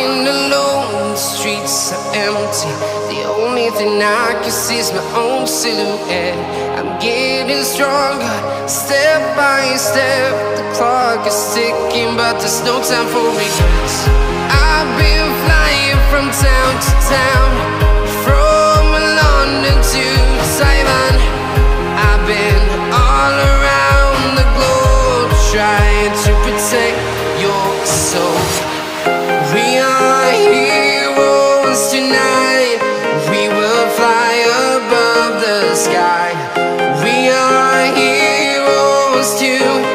walking alone, the streets are empty. The only thing I can see is my own silhouette. I'm getting stronger, step by step. The clock is ticking, but there's no time for regrets. I've been flying from town to town, from London to Taiwan. I've been all around the globe, trying to protect your soul. We are heroes tonight. We will fly above the sky. We are heroes tonight.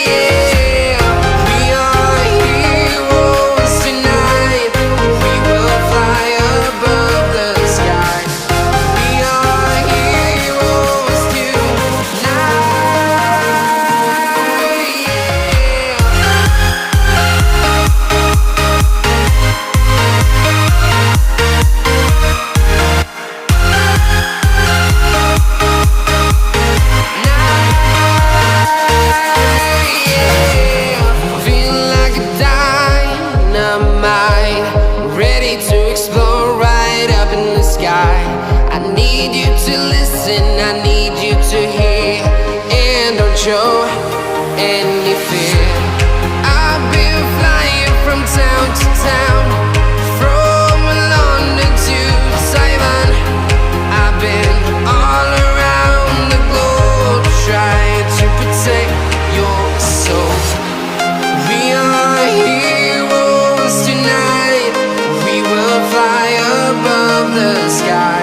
Yeah. We are heroes tonight. We will fly above the sky. We are heroes tonight. I need you to hear, and don't show any fear. I've been flying from town to town, from London to Taiwan. I've been all around the globe, trying to protect your soul. We are heroes tonight. We will fly above the sky.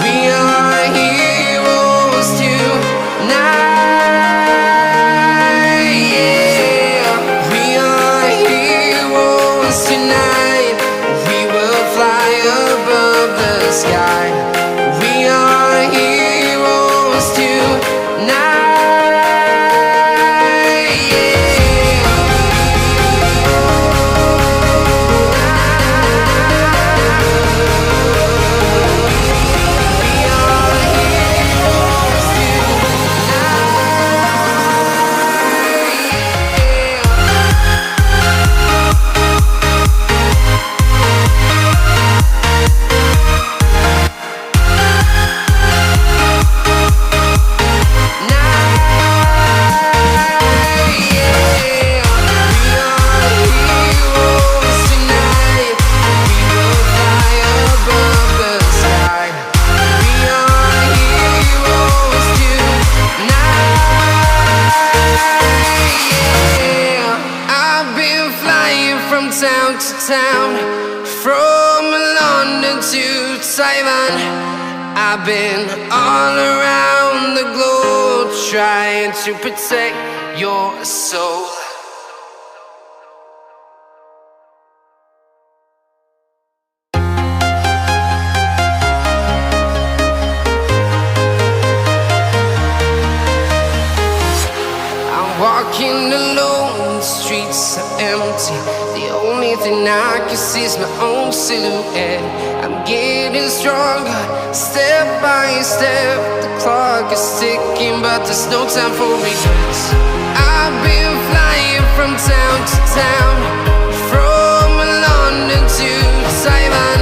We are heroes tonight. Yeah. We are heroes tonight. We will fly above the sky. We are heroes tonight. Town to town, from London to Taiwan. I've been all around the globe, trying to protect your soul. I'm walking alone, the streets are empty. The only thing I can see is my own silhouette. I'm getting stronger, step by step. The clock is ticking, but there's no time for regrets. I've been flying from town to town, from London to Taiwan.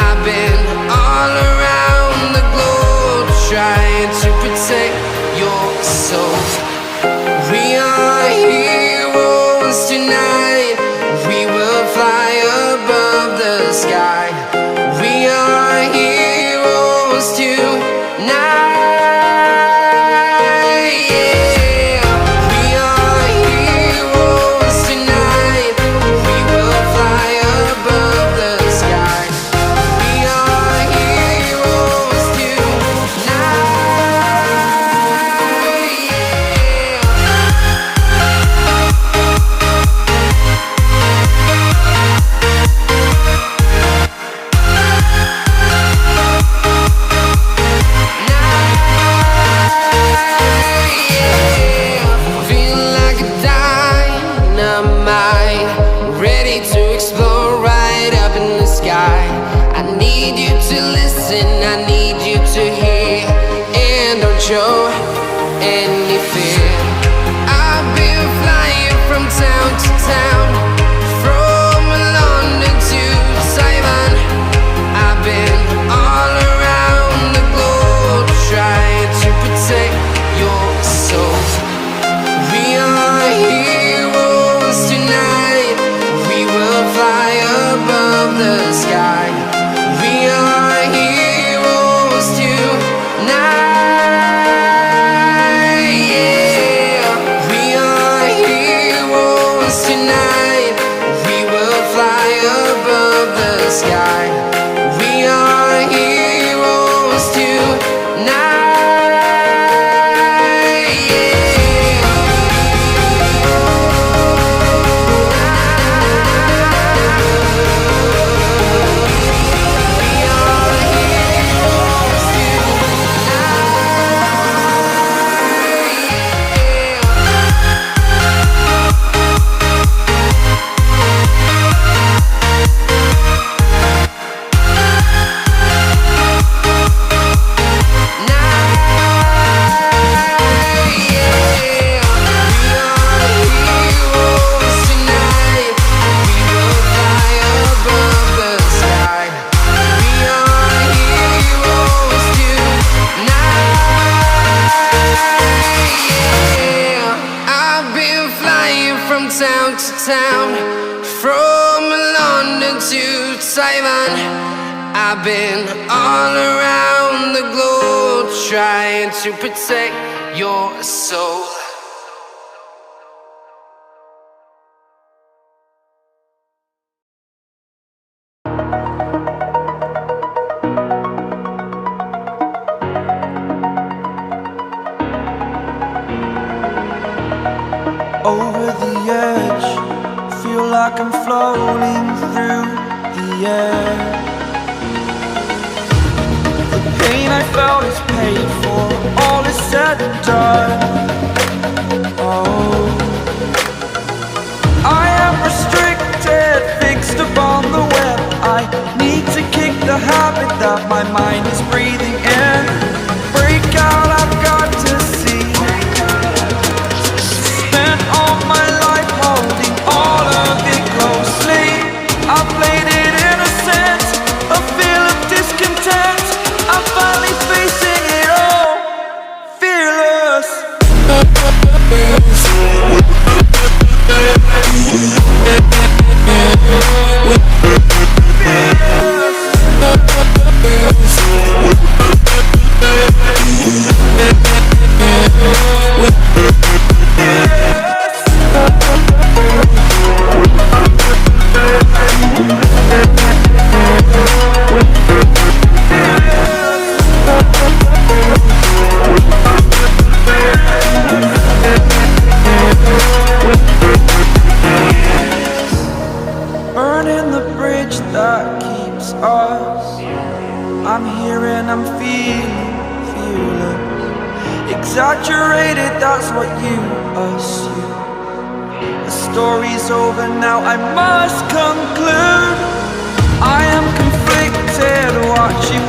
I've been all around the globe, trying to protect your soul. We are heroes tonight. We will fly above the sky. We are heroes tonight. Yeah. We are heroes tonight. We will fly above the sky. We are heroes tonight. I need you to listen, I need you to hear, and don't show any fear. I've been flying from town to town. town, from London to Taiwan. I've been all around the globe trying to protect your soul. Over the edge, feel like I'm floating through the air. The pain I felt is paid for, all is said and done. Oh, I am restricted, fixed upon the web. I need to kick the habit that my mind is breathing in. Break out, I've got to see. Spent all my life holding all of it closely. I played it innocent, a feel of discontent. I'm finally facing it all, fearless. Burning the bridge that keeps us. I'm here and I'm feeling fearless. Exaggerated, that's what you assume. The story's over now, I must conclude. I am conflicted, watching